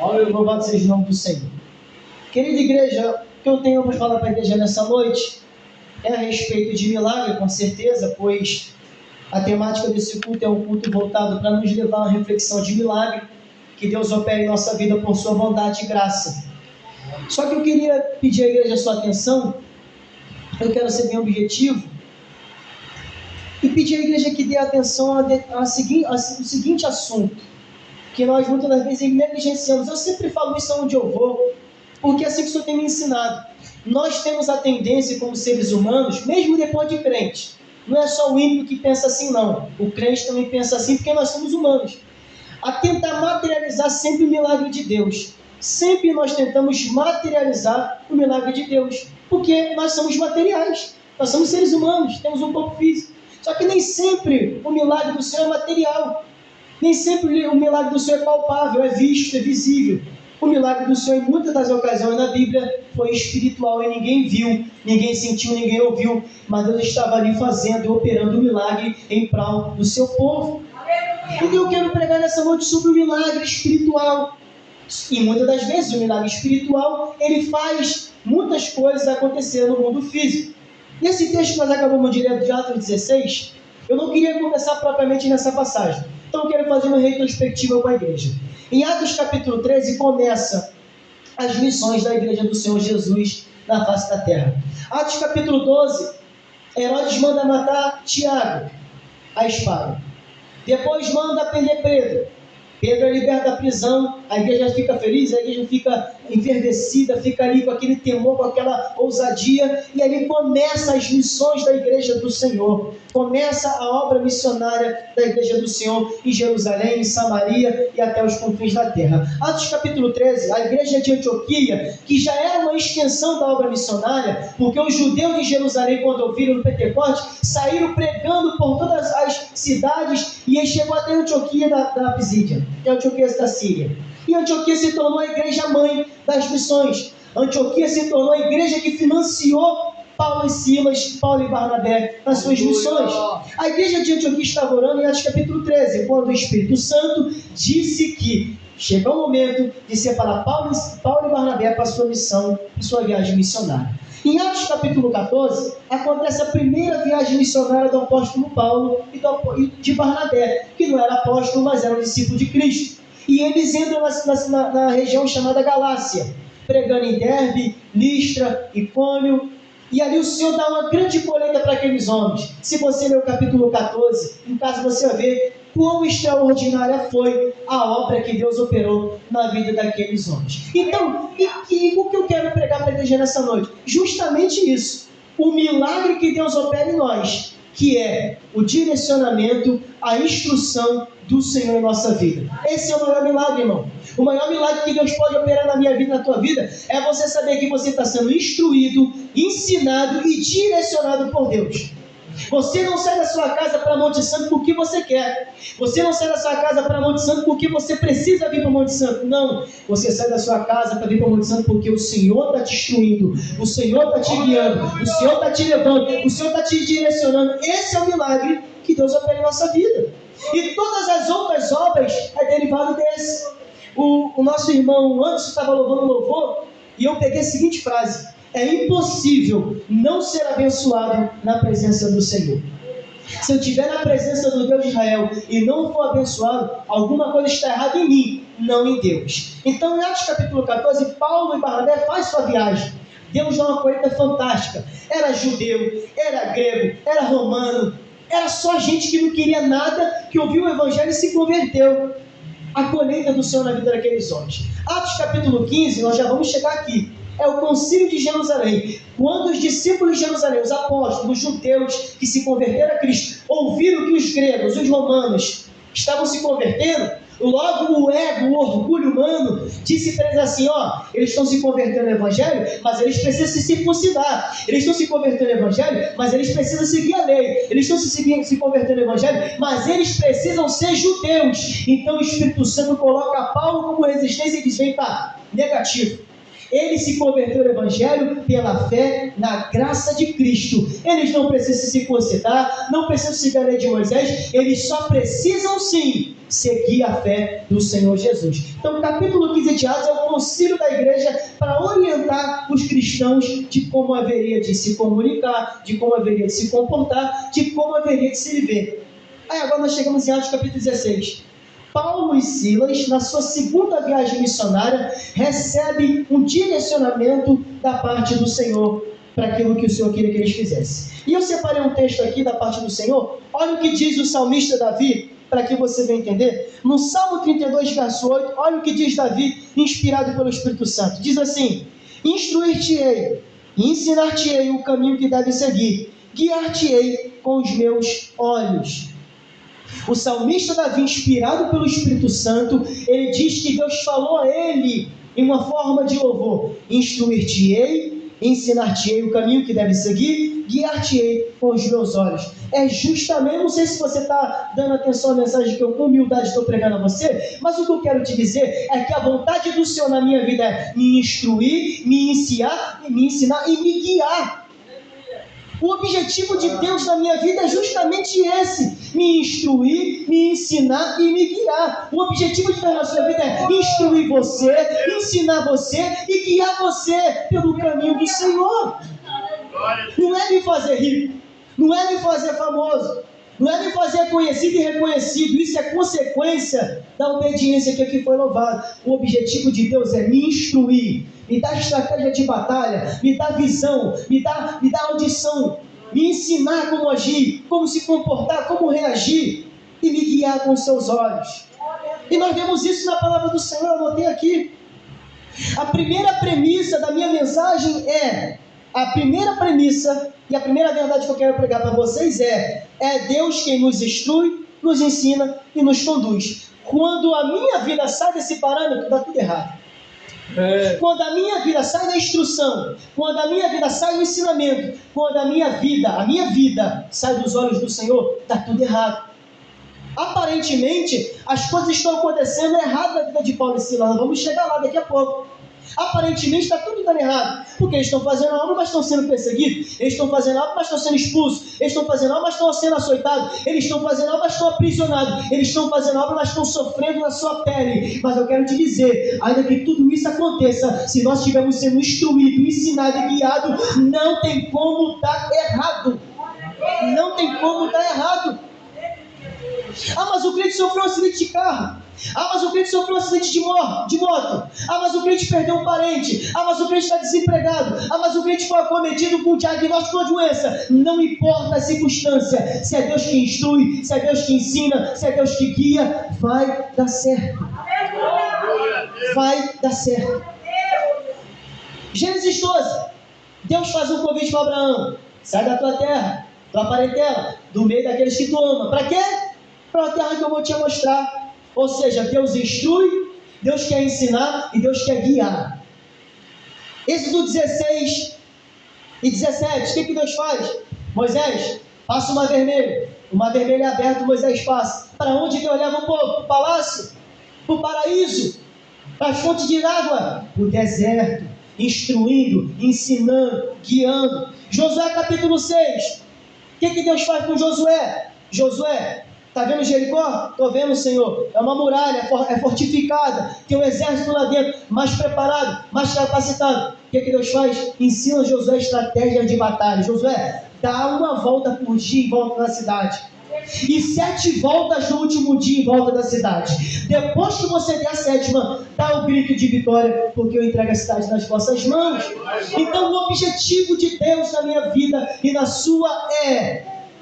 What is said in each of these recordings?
Louvado seja o nome do Senhor. Querida igreja, o que eu tenho para falar para a igreja nessa noite é a respeito de milagre, com certeza, pois a temática desse culto é um culto voltado para nos levar a uma reflexão de milagre, que Deus opere em nossa vida por sua bondade e graça. Só que eu queria pedir à igreja a sua atenção, eu quero ser bem objetivo, e pedir à igreja que dê atenção ao seguinte assunto, que nós muitas das vezes negligenciamos. Eu sempre falo isso onde eu vou, porque é assim que o Senhor tem me ensinado. Nós temos a tendência, como seres humanos, mesmo depois de crente, não é só o ímpio que pensa assim, não. O crente também pensa assim, porque nós somos humanos. A tentar materializar sempre o milagre de Deus. Sempre nós tentamos materializar o milagre de Deus, porque nós somos materiais. Nós somos seres humanos, temos um corpo físico. Só que nem sempre o milagre do Senhor é material. Nem sempre o milagre do Senhor é palpável, é visto, é visível. O milagre do Senhor, em muitas das ocasiões na Bíblia, foi espiritual e ninguém viu, ninguém sentiu, ninguém ouviu. Mas Deus estava ali fazendo, operando o milagre em prol do seu povo. Então eu quero pregar nessa noite sobre o milagre espiritual. E muitas das vezes o milagre espiritual, ele faz muitas coisas acontecer no mundo físico. Nesse texto que nós acabamos de ler de Atos 16, eu não queria começar propriamente nessa passagem. Então eu quero fazer uma retrospectiva com a igreja. Em Atos capítulo 13 começa as missões da igreja do Senhor Jesus na face da terra. Atos capítulo 12, Herodes manda matar Tiago, a espada. Depois manda prender Pedro. Pedro é liberto da prisão, a igreja fica feliz, a igreja fica enverdecida, fica ali com aquele temor, com aquela ousadia, e ali começa as missões da igreja do Senhor, começa a obra missionária da igreja do Senhor em Jerusalém, em Samaria e até os confins da terra. Atos capítulo 13, a igreja de Antioquia, que já era uma extensão da obra missionária, porque os judeus de Jerusalém, quando ouviram o Pentecoste, saíram pregando por todas as cidades, e aí chegou até Antioquia da Pisídia, que é Antioquia da Síria. E Antioquia se tornou a igreja mãe das missões. Antioquia se tornou a igreja que financiou Paulo e Silas, Paulo e Barnabé nas suas missões. A igreja de Antioquia estava orando em Atos capítulo 13, quando o Espírito Santo disse que chegou o momento de separar Paulo e Barnabé para a sua missão e sua viagem missionária. Em Atos capítulo 14, acontece a primeira viagem missionária do apóstolo Paulo e de Barnabé, que não era apóstolo, mas era um discípulo de Cristo. E eles entram na região chamada Galácia, pregando em Derbe, Listra, Icônio, e ali o Senhor dá uma grande colheita para aqueles homens. Se você ler o capítulo 14, em casa você vai ver quão extraordinária foi a obra que Deus operou na vida daqueles homens. Então, o que eu quero pregar para a igreja nessa noite? Justamente isso. O milagre que Deus opera em nós, que é o direcionamento, a instrução do Senhor em nossa vida. Esse é o maior milagre, irmão. O maior milagre que Deus pode operar na minha vida e na tua vida é você saber que você está sendo instruído, ensinado e direcionado por Deus. Você não sai da sua casa para Monte Santo porque você quer. Você não sai da sua casa para Monte Santo porque você precisa vir para Monte Santo. Não. Você sai da sua casa para vir para Monte Santo porque o Senhor está te instruindo. O Senhor está te guiando. O Senhor está te levando. O Senhor está te direcionando. Esse é o milagre que Deus opera em nossa vida. E todas as outras obras é derivado desse. O nosso irmão Anderson estava louvando o louvor e eu peguei a seguinte frase: é impossível não ser abençoado na presença do Senhor. Se eu estiver na presença do Deus de Israel e não for abençoado, alguma coisa está errada em mim, não em Deus. Então, em Atos capítulo 14, Paulo e Barnabé fazem sua viagem. Deus dá uma colheita fantástica. Era judeu, era grego, era romano, era só gente que não queria nada, que ouviu o evangelho e se converteu. A colheita do Senhor na vida daqueles homens. Atos capítulo 15, nós já vamos chegar aqui. É o concílio de Jerusalém. Quando os discípulos de Jerusalém, os apóstolos, os judeus que se converteram a Cristo, ouviram que os gregos, os romanos, estavam se convertendo, logo o ego, o orgulho humano, disse para eles assim: eles estão se convertendo ao evangelho, mas eles precisam se circuncidar. Eles estão se convertendo ao evangelho, mas eles precisam seguir a lei. Eles estão se convertendo ao evangelho, mas eles precisam ser judeus. Então o Espírito Santo coloca Paulo como resistência e diz: vem cá, negativo. Ele se converteu ao Evangelho pela fé na graça de Cristo. Eles não precisam se circuncidar, não precisam seguir a lei de Moisés, eles só precisam sim seguir a fé do Senhor Jesus. Então o capítulo 15 de Atos é o concílio da igreja para orientar os cristãos de como haveria de se comunicar, de como haveria de se comportar, de como haveria de se viver. Aí agora nós chegamos em Atos capítulo 16. Paulo e Silas, na sua segunda viagem missionária, recebem um direcionamento da parte do Senhor para aquilo que o Senhor queria que eles fizessem. E eu separei um texto aqui da parte do Senhor. Olha o que diz o salmista Davi, para que você venha entender. No Salmo 32, verso 8, olha o que diz Davi, inspirado pelo Espírito Santo. Diz assim: instruir-te-ei, ensinar-te-ei o caminho que deve seguir, guiar-te-ei com os meus olhos. O salmista Davi, inspirado pelo Espírito Santo, ele diz que Deus falou a ele em uma forma de louvor: instruir-te-ei, ensinar-te-ei o caminho que deve seguir, guiar-te-ei com os meus olhos. É justamente, não sei se você está dando atenção à mensagem que eu com humildade estou pregando a você, mas o que eu quero te dizer é que a vontade do Senhor na minha vida é me instruir, me ensinar e me guiar. O objetivo de Deus na minha vida é justamente esse: me instruir, me ensinar e me guiar. O objetivo de Deus na sua vida é instruir você, ensinar você e guiar você pelo caminho do Senhor. Não é me fazer rico, não é me fazer famoso, não é me fazer conhecido e reconhecido. Isso é consequência da obediência que aqui foi louvada. O objetivo de Deus é me instruir, me dar estratégia de batalha, me dar visão, me dar audição, me ensinar como agir, como se comportar, como reagir e me guiar com os seus olhos. E nós vemos isso na palavra do Senhor. Eu anotei aqui. A primeira premissa da minha mensagem a primeira premissa e a primeira verdade que eu quero pregar para vocês é Deus quem nos instrui, nos ensina e nos conduz. Quando a minha vida sai desse parâmetro, dá tudo errado. Quando a minha vida sai da instrução, quando a minha vida sai do ensinamento, quando a minha vida sai dos olhos do Senhor, dá tudo errado. Aparentemente, as coisas estão acontecendo errado na vida de Paulo e Silas. Nós vamos chegar lá daqui a pouco. Aparentemente está tudo dando errado, porque eles estão fazendo algo, mas estão sendo perseguidos. Eles estão fazendo algo, mas estão sendo expulsos. Eles estão fazendo algo, mas estão sendo açoitados. Eles estão fazendo algo, mas estão aprisionados. Eles estão fazendo algo, mas estão sofrendo na sua pele. Mas eu quero te dizer, ainda que tudo isso aconteça, se nós estivermos sendo instruídos, ensinados e guiados, não tem como dar errado. Não tem como dar errado. Ah, mas o crente sofreu um acidente de carro. Ah, mas o crente sofreu um acidente de moto. Ah, mas o crente perdeu um parente. Ah, mas o crente está desempregado. Ah, mas o crente foi acometido com o diagnóstico de uma doença. Não importa a circunstância. Se é Deus que instrui, se é Deus que ensina, se é Deus que guia, vai dar certo. Vai dar certo. Gênesis 12. Deus faz um convite para Abraão: sai da tua terra, tua parentela, do meio daqueles que tu ama. Para quê? Para a terra que eu vou te mostrar. Ou seja, Deus instrui, Deus quer ensinar e Deus quer guiar. Êxodo 16 e 17, o que Deus faz? Moisés, passa o mar vermelho. O mar vermelho é aberto, Moisés passa. Para onde Deus leva o povo? Para o palácio? Para o paraíso? Para as fontes de água? Para o deserto. Instruindo, ensinando, guiando. Josué capítulo 6. O que Deus faz com Josué? Josué, está vendo Jericó? Estou vendo, Senhor. É uma muralha, é fortificada. Tem um exército lá dentro, mais preparado, mais capacitado. O que Deus faz? Ensina Josué estratégia de batalha. Josué, dá uma volta por dia em volta da cidade. E 7 voltas no último dia em volta da cidade. Depois que você der a 7ª, dá o grito de vitória, porque eu entrego a cidade nas vossas mãos. Então o objetivo de Deus na minha vida e na sua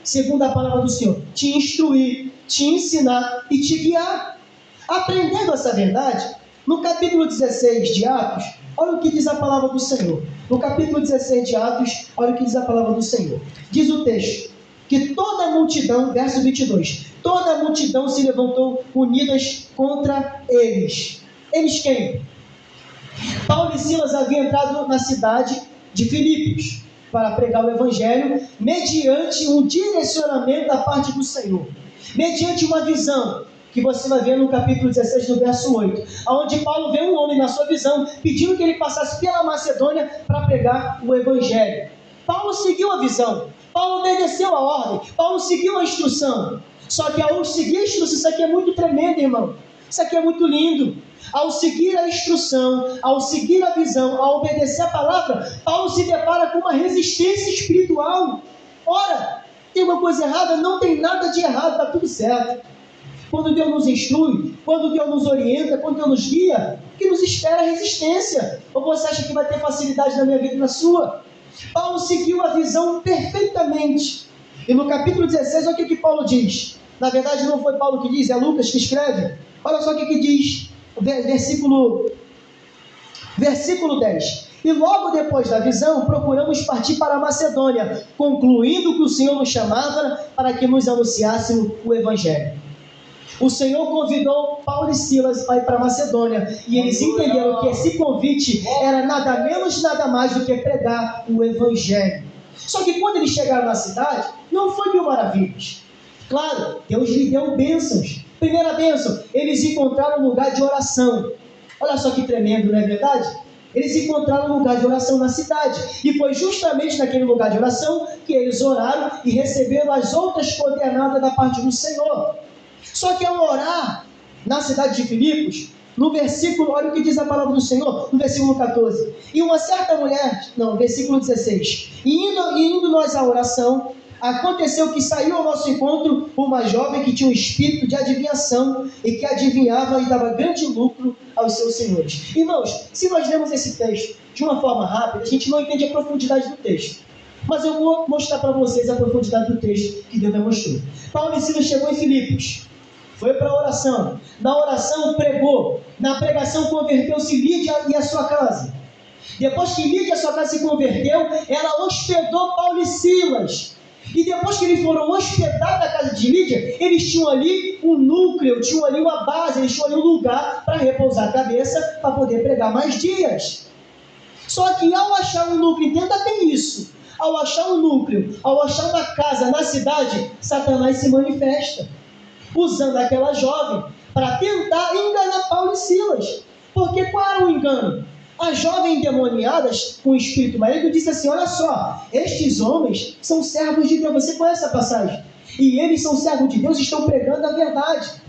segundo a palavra do Senhor, te instruir, te ensinar e te guiar. Aprendendo essa verdade, no capítulo 16 de Atos, olha o que diz a palavra do Senhor. No capítulo 16 de Atos, olha o que diz a palavra do Senhor. Diz o texto, que toda a multidão, verso 22, toda a multidão se levantou unidas contra eles. Eles quem? Paulo e Silas haviam entrado na cidade de Filipos para pregar o Evangelho mediante um direcionamento da parte do Senhor, mediante uma visão. que você vai ver no capítulo 16, no verso 8, onde Paulo vê um homem na sua visão, pedindo que ele passasse pela Macedônia para pregar o Evangelho. Paulo seguiu a visão, Paulo obedeceu a ordem, Paulo seguiu a instrução. Só que ao seguir a instrução, isso aqui é muito tremendo, irmão. Isso aqui é muito lindo. Ao seguir a instrução, ao seguir a visão, ao obedecer a palavra, Paulo se depara com uma resistência espiritual. Ora, tem uma coisa errada? Não tem nada de errado, está tudo certo. Quando Deus nos instrui, quando Deus nos orienta, quando Deus nos guia, o que nos espera é resistência. Ou você acha que vai ter facilidade na minha vida e na sua? Paulo seguiu a visão perfeitamente. E no capítulo 16, olha o que Paulo diz. Na verdade, não foi Paulo que diz, é Lucas que escreve. Olha só o que diz, versículo 10. E logo depois da visão, procuramos partir para a Macedônia, concluindo que o Senhor nos chamava para que nos anunciássemos o Evangelho. O Senhor convidou Paulo e Silas para ir para a Macedônia, e eles entenderam que esse convite era nada menos, nada mais do que pregar o Evangelho. Só que quando eles chegaram na cidade, não foi mil maravilhas. Claro, Deus lhe deu bênçãos. Primeira bênção, eles encontraram um lugar de oração. Olha só que tremendo, não é verdade? Eles encontraram um lugar de oração na cidade. E foi justamente naquele lugar de oração que eles oraram e receberam as outras coordenadas da parte do Senhor. Só que ao orar na cidade de Filipos, no versículo, olha o que diz a palavra do Senhor, no versículo 14. E uma certa mulher, versículo 16. E indo nós à oração, aconteceu que saiu ao nosso encontro uma jovem que tinha um espírito de adivinhação e que adivinhava e dava grande lucro aos seus senhores. Irmãos, se nós lemos esse texto de uma forma rápida, a gente não entende a profundidade do texto. Mas eu vou mostrar para vocês a profundidade do texto que Deus me mostrou. Paulo e Silas chegou em Filipos, foi para a oração. Na oração pregou, na pregação converteu-se Lídia e a sua casa. Depois que Lídia e a sua casa se converteu, ela hospedou Paulo e Silas. E depois que eles foram hospedados na casa de Lídia, eles tinham ali um núcleo, tinham ali uma base, eles tinham ali um lugar para repousar a cabeça, para poder pregar mais dias. Só que ao achar um núcleo, entenda bem isso, ao achar um núcleo, ao achar uma casa na cidade, Satanás se manifesta, usando aquela jovem para tentar enganar Paulo e Silas. Porque qual era o engano? A jovem endemoniada com o espírito maligno disse assim: olha só, estes homens são servos de Deus. Você conhece a passagem? E eles são servos de Deus e estão pregando a verdade.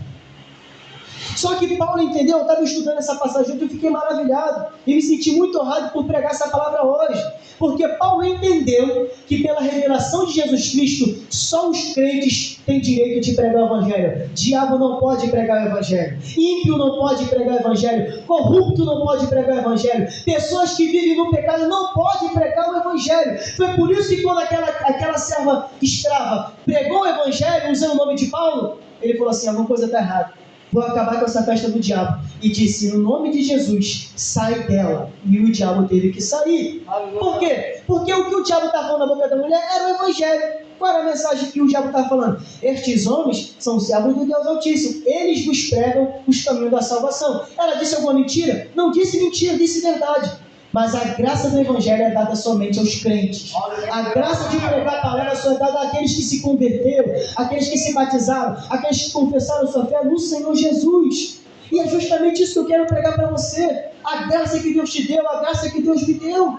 Só que Paulo entendeu, eu estava estudando essa passagem, eu fiquei maravilhado e me senti muito honrado por pregar essa palavra hoje, porque Paulo entendeu que pela revelação de Jesus Cristo, só os crentes têm direito de pregar o Evangelho. Diabo não pode pregar o Evangelho, ímpio não pode pregar o Evangelho, corrupto não pode pregar o Evangelho, pessoas que vivem no pecado não podem pregar o Evangelho. Foi por isso que quando aquela serva escrava pregou o Evangelho usando o nome de Paulo, ele falou assim: alguma coisa está errada, vou acabar com essa festa do diabo. E disse: no nome de Jesus, sai dela. E o diabo teve que sair. Por quê? Porque o que o diabo estava falando na boca da mulher era o Evangelho. Qual era a mensagem que o diabo estava falando? Estes homens são servos do Deus Altíssimo, eles vos pregam os caminhos da salvação. Ela disse alguma mentira? Não disse mentira, disse verdade. Mas a graça do Evangelho é dada somente aos crentes. A graça de pregar a palavra só é dada àqueles que se converteram, àqueles que se batizaram, àqueles que confessaram sua fé no Senhor Jesus. E é justamente isso que eu quero pregar para você. A graça que Deus te deu, a graça que Deus me deu.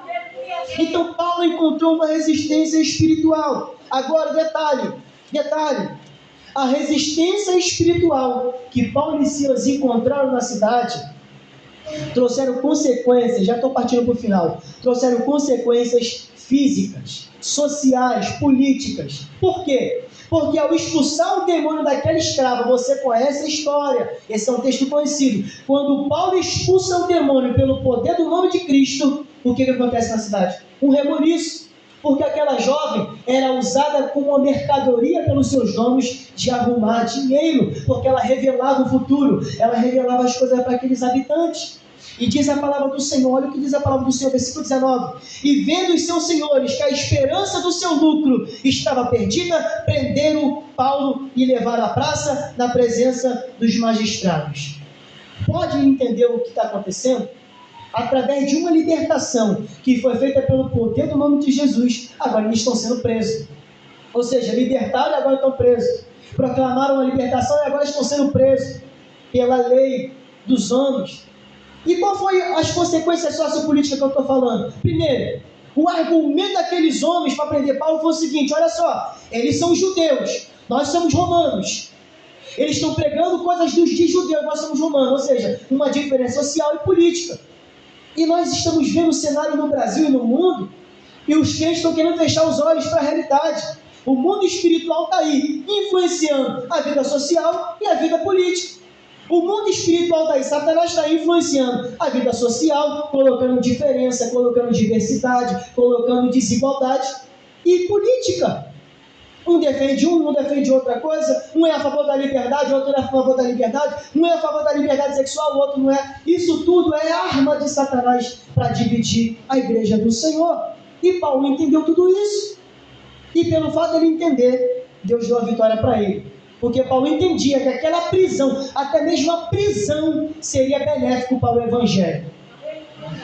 Então Paulo encontrou uma resistência espiritual. Agora, detalhe. A resistência espiritual que Paulo e Silas encontraram na cidade trouxeram consequências, já estou partindo para o final, trouxeram consequências físicas, sociais, políticas. Por quê? Porque ao expulsar o demônio daquela escrava, você conhece a história, esse é um texto conhecido, quando Paulo expulsa o demônio pelo poder do nome de Cristo, o que acontece na cidade? Um reboliço, porque aquela jovem era usada como uma mercadoria pelos seus donos de arrumar dinheiro, porque ela revelava o futuro, ela revelava as coisas para aqueles habitantes. E diz a palavra do Senhor, olha o que diz a palavra do Senhor, versículo 19: e vendo os seus senhores que a esperança do seu lucro estava perdida, prenderam Paulo e levaram à praça na presença dos magistrados. Pode entender o que está acontecendo? Através de uma libertação que foi feita pelo poder do nome de Jesus, agora eles estão sendo presos. Ou seja, libertaram e agora estão presos. proclamaram a libertação e agora estão sendo presos pela lei dos homens. E qual foi as consequências sociopolíticas que eu estou falando? Primeiro, o argumento daqueles homens para prender Paulo foi o seguinte: olha só, eles são judeus, nós somos romanos. Eles estão pregando coisas de judeus, nós somos romanos, ou seja, uma diferença social e política. E nós estamos vendo o cenário no Brasil e no mundo, e os crentes estão querendo fechar os olhos para a realidade. O mundo espiritual está aí, influenciando a vida social e a vida política. O mundo espiritual está aí, Satanás está aí influenciando a vida social, colocando diferença, colocando diversidade, colocando desigualdade e política. Um defende um defende outra coisa, um é a favor da liberdade, o outro é a favor da liberdade, um é a favor da liberdade sexual, o outro não é. Isso tudo é arma de Satanás para dividir a igreja do Senhor. E Paulo entendeu tudo isso. E pelo fato de ele entender, Deus deu a vitória para ele. Porque Paulo entendia que aquela prisão, até mesmo a prisão, seria benéfico para o Evangelho.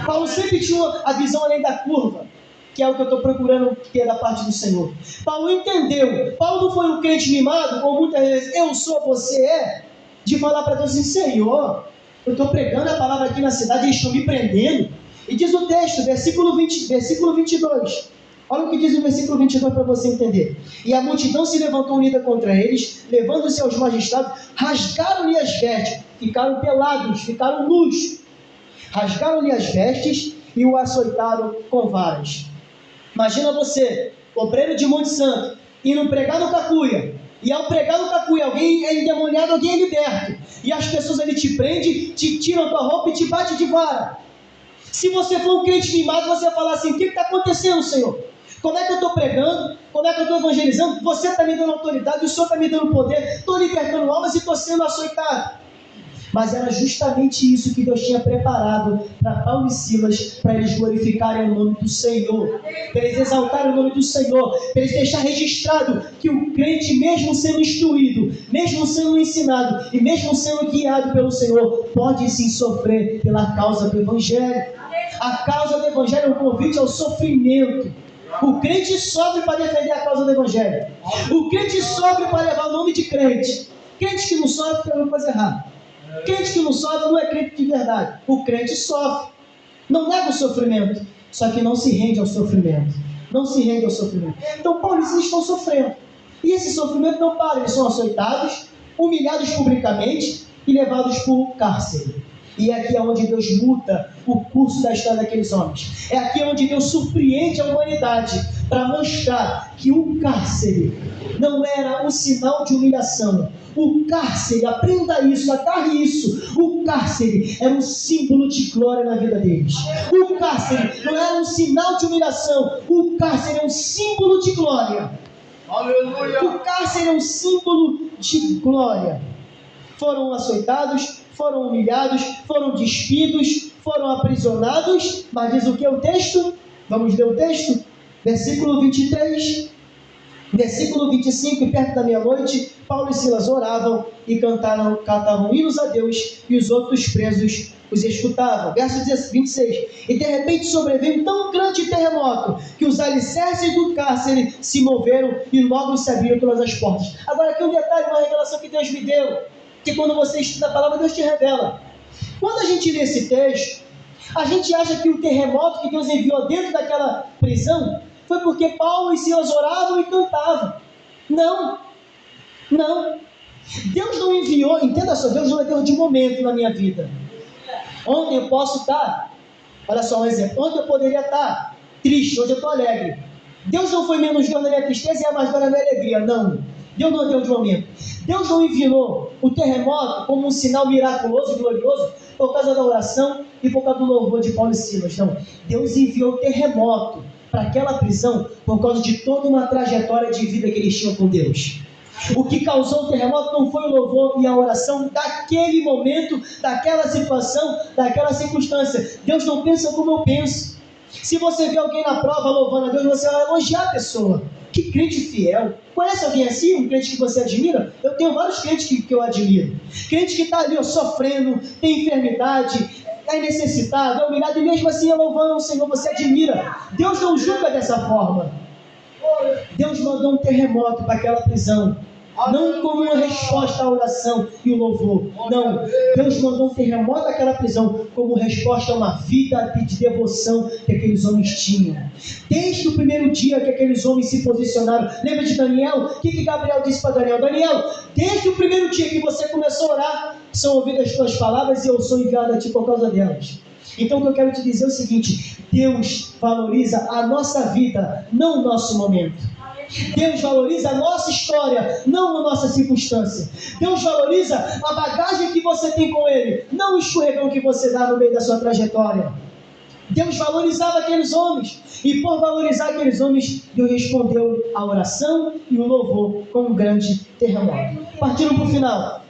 Paulo sempre tinha a visão além da curva, que é o que eu estou procurando ter da parte do Senhor. Paulo entendeu. Paulo não foi um crente mimado, como muitas vezes eu sou, você é, de falar para Deus assim: Senhor, eu estou pregando a palavra aqui na cidade, eles estão me prendendo. E diz o texto, versículo 22. Olha o que diz o versículo 22 para você entender. E a multidão se levantou unida contra eles, levando-se aos magistrados, rasgaram-lhe as vestes, ficaram pelados, ficaram nus. Rasgaram-lhe as vestes e o açoitaram com varas. Imagina você, obreiro de Monte Santo, indo pregar no Cacuia, e ao pregar no Cacuia, alguém é endemoniado, alguém é liberto, e as pessoas ali te prendem, te tiram tua roupa e te batem de vara. Se você for um crente mimado, você vai falar assim: o que está acontecendo, Senhor? Como é que eu estou pregando? Como é que eu estou evangelizando? Você está me dando autoridade, o Senhor está me dando poder, estou libertando almas e estou sendo açoitado. Mas era justamente isso que Deus tinha preparado para Paulo e Silas, para eles glorificarem o nome do Senhor, para eles exaltarem o nome do Senhor, para eles deixarem registrado que o crente, mesmo sendo instruído, mesmo sendo ensinado e mesmo sendo guiado pelo Senhor, pode sim sofrer pela causa do Evangelho. A causa do Evangelho é um convite ao sofrimento. O crente sofre para defender a causa do Evangelho. O crente sofre para levar o nome de crente. Crente que não sofre tem alguma coisa errada. Crente que não sofre não é crente de verdade. O crente sofre, não nega o sofrimento, só que não se rende ao sofrimento. Não se rende ao sofrimento. Então, Paulo e Silas estão sofrendo. E esse sofrimento não para, eles são açoitados, humilhados publicamente e levados para o cárcere. E é aqui onde Deus muda o curso da história daqueles homens. É aqui onde Deus surpreende a humanidade para mostrar que o cárcere não era um sinal de humilhação. O cárcere, aprenda isso, agarre isso. O cárcere era um símbolo de glória na vida deles. O cárcere não era um sinal de humilhação. O cárcere é um símbolo de glória. Aleluia. O cárcere é um símbolo de glória. Foram açoitados, foram humilhados, foram despidos, foram aprisionados. Mas diz o que é o texto? Vamos ler o texto? Versículo 23. Versículo 25, perto da meia-noite, Paulo e Silas oravam e cantavam hinos a Deus, e os outros presos os escutavam. Verso 26. E de repente sobreveio tão grande terremoto, que os alicerces do cárcere se moveram e logo se abriram todas as portas. Agora aqui um detalhe, uma revelação que Deus me deu, que quando você estuda a palavra, Deus te revela. Quando a gente lê esse texto, a gente acha que o terremoto que Deus enviou dentro daquela prisão foi porque Paulo e Silas oravam e cantavam. Não. Deus não enviou, entenda só, Deus não é Deus de momento na minha vida. Ontem eu posso estar, olha só um exemplo, ontem eu poderia estar triste, hoje eu estou alegre. Deus não foi menos Deus na minha tristeza e é mais Deus na minha alegria, não. Deus não é Deus de momento. Deus não enviou o terremoto como um sinal miraculoso e glorioso por causa da oração e por causa do louvor de Paulo e Silas. Não. Deus enviou o terremoto para aquela prisão por causa de toda uma trajetória de vida que eles tinham com Deus. O que causou o terremoto não foi o louvor e a oração daquele momento, daquela situação, daquela circunstância. Deus não pensa como eu penso. Se você vê alguém na prova louvando a Deus, você vai elogiar a pessoa. Que crente fiel. Conhece alguém assim, um crente que você admira? Eu tenho vários crentes que eu admiro. Crente que está ali sofrendo, tem enfermidade, é necessitado, é humilhado, e mesmo assim é louvando o Senhor, você admira. Deus não julga dessa forma. Deus mandou um terremoto para aquela prisão não como uma resposta à oração e o louvor. Não, Deus mandou um terremoto naquela prisão como resposta a uma vida de devoção que aqueles homens tinham. Desde o primeiro dia que aqueles homens se posicionaram, lembra de Daniel? O que Gabriel disse para Daniel? Daniel, desde o primeiro dia que você começou a orar, são ouvidas as tuas palavras e eu sou enviado a ti por causa delas. Então o que eu quero te dizer é o seguinte: Deus valoriza a nossa vida, não o nosso momento. Deus valoriza a nossa história, não a nossa circunstância. Deus valoriza a bagagem que você tem com Ele, não o escorregão que você dá no meio da sua trajetória. Deus valorizava aqueles homens, e por valorizar aqueles homens, Deus respondeu a oração e o louvor com um grande terremoto. Partindo para o final,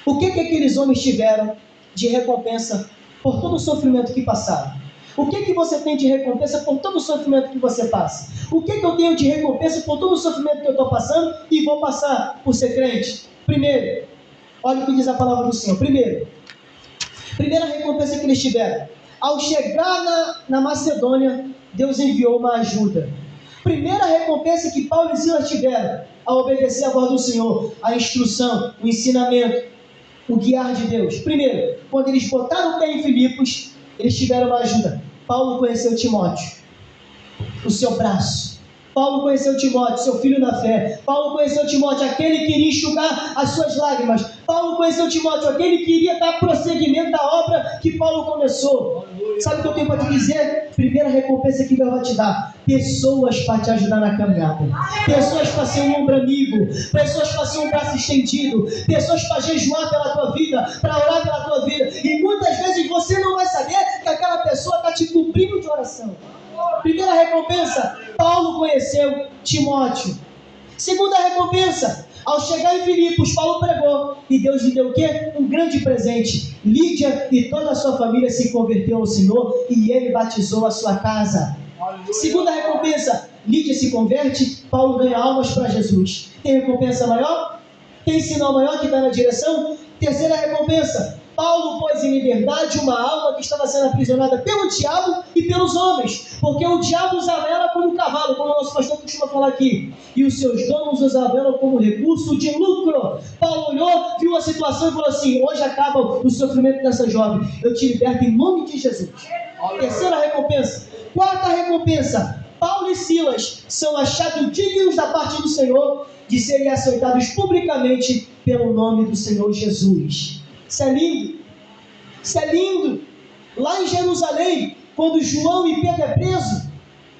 o que aqueles homens tiveram de recompensa por todo o sofrimento que passaram? O que você tem de recompensa por todo o sofrimento que você passa? O que eu tenho de recompensa por todo o sofrimento que eu estou passando e vou passar por ser crente? Primeiro, olha o que diz a palavra do Senhor. Primeira recompensa que eles tiveram: ao chegar na Macedônia, Deus enviou uma ajuda. Primeira recompensa que Paulo e Silas tiveram ao obedecer a voz do Senhor, a instrução, o ensinamento, o guiar de Deus. Primeiro, quando eles botaram o pé em Filipos, eles tiveram uma ajuda. Paulo conheceu Timóteo, o seu braço. Paulo conheceu Timóteo, seu filho na fé. Paulo conheceu Timóteo, aquele que iria enxugar as suas lágrimas. Paulo conheceu Timóteo, aquele que iria dar prosseguimento à obra que Paulo começou. Sabe o que eu tenho para te dizer? Primeira recompensa que Deus vai te dar: pessoas para te ajudar na caminhada, pessoas para ser um ombro amigo, pessoas para ser um braço estendido, pessoas para jejuar pela tua vida, para orar pela tua vida. E muitas vezes você não vai saber que aquela pessoa está te cobrindo de oração. Primeira recompensa: Paulo conheceu Timóteo. Segunda recompensa: ao chegar em Filipos, Paulo pregou e Deus lhe deu o quê? Um grande presente. Lídia e toda a sua família se converteu ao Senhor e ele batizou a sua casa. Segunda recompensa: Lídia se converte, Paulo ganha almas para Jesus. Tem recompensa maior? Tem sinal maior que está na direção? Terceira recompensa: Paulo pôs em liberdade uma alma que estava sendo aprisionada pelo diabo e pelos homens, porque o diabo usava ela como cavalo, como o nosso pastor costuma falar aqui, e os seus donos usavam ela como recurso de lucro. Paulo olhou, viu a situação e falou assim: hoje acaba o sofrimento dessa jovem, eu te liberto em nome de Jesus. Terceira recompensa. Quarta recompensa: Paulo e Silas são achados dignos da parte do Senhor de serem aceitados publicamente pelo nome do Senhor Jesus. Isso é lindo. Isso é lindo. Lá em Jerusalém, quando João e Pedro é preso,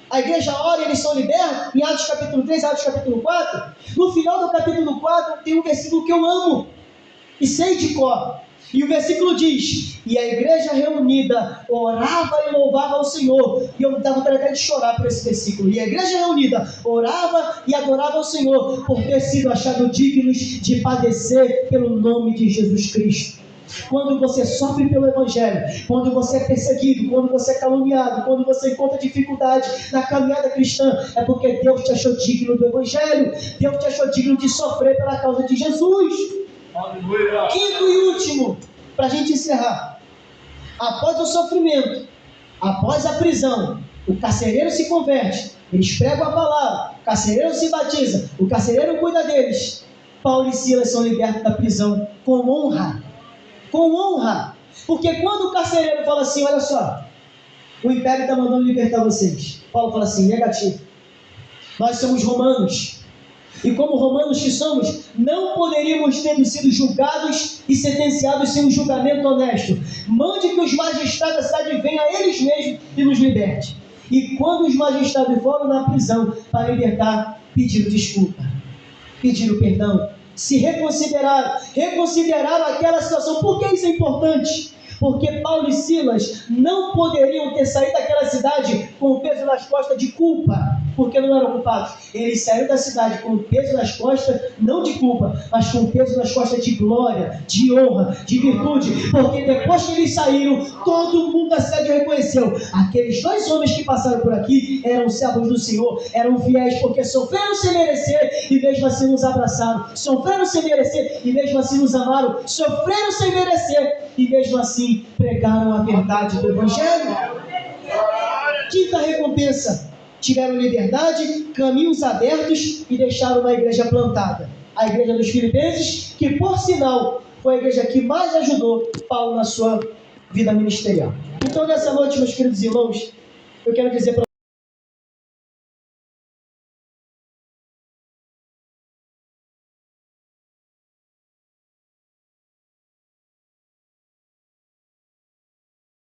a igreja ora e eles são libertos, em Atos capítulo 3, Atos capítulo 4. No final do capítulo 4 tem um versículo que eu amo e sei de cor. E o versículo diz: e a igreja reunida orava e louvava ao Senhor. E eu dava vontade de chorar por esse versículo. E a igreja reunida orava e adorava ao Senhor por ter sido achados dignos de padecer pelo nome de Jesus Cristo. Quando você sofre pelo Evangelho, quando você é perseguido, quando você é caluniado, quando você encontra dificuldade na caminhada cristã, é porque Deus te achou digno do Evangelho. Deus te achou digno de sofrer pela causa de Jesus. Aleluia. Quinto e último, para a gente encerrar: após o sofrimento, após a prisão, o carcereiro se converte, eles pregam a palavra, o carcereiro se batiza, o carcereiro cuida deles. Paulo e Silas são libertos da prisão com honra. Com honra. Porque quando o carcereiro fala assim: olha só, o império está mandando libertar vocês, Paulo fala assim: negativo, nós somos romanos, e como romanos que somos, não poderíamos ter sido julgados e sentenciados sem um julgamento honesto. Mande que os magistrados da cidade venham a eles mesmos e nos liberte. E quando os magistrados foram na prisão para libertar, pediram desculpa, pediram perdão, se reconsideraram aquela situação. Por que isso é importante? Porque Paulo e Silas não poderiam ter saído daquela cidade com o peso nas costas de culpa, porque não eram culpados. Eles saíram da cidade com o peso nas costas, não de culpa, mas com o peso nas costas de glória, de honra, de virtude, porque depois que eles saíram, todo mundo da cidade reconheceu: aqueles dois homens que passaram por aqui eram servos do Senhor, eram fiéis, porque sofreram sem merecer e mesmo assim nos abraçaram, sofreram sem merecer e mesmo assim nos amaram, sofreram sem merecer e mesmo assim pregaram a verdade do Evangelho. Quinta recompensa: tiveram liberdade, caminhos abertos e deixaram uma igreja plantada. a igreja dos Filipenses, que por sinal foi a igreja que mais ajudou Paulo na sua vida ministerial. Então nessa noite, meus queridos irmãos, eu quero dizer para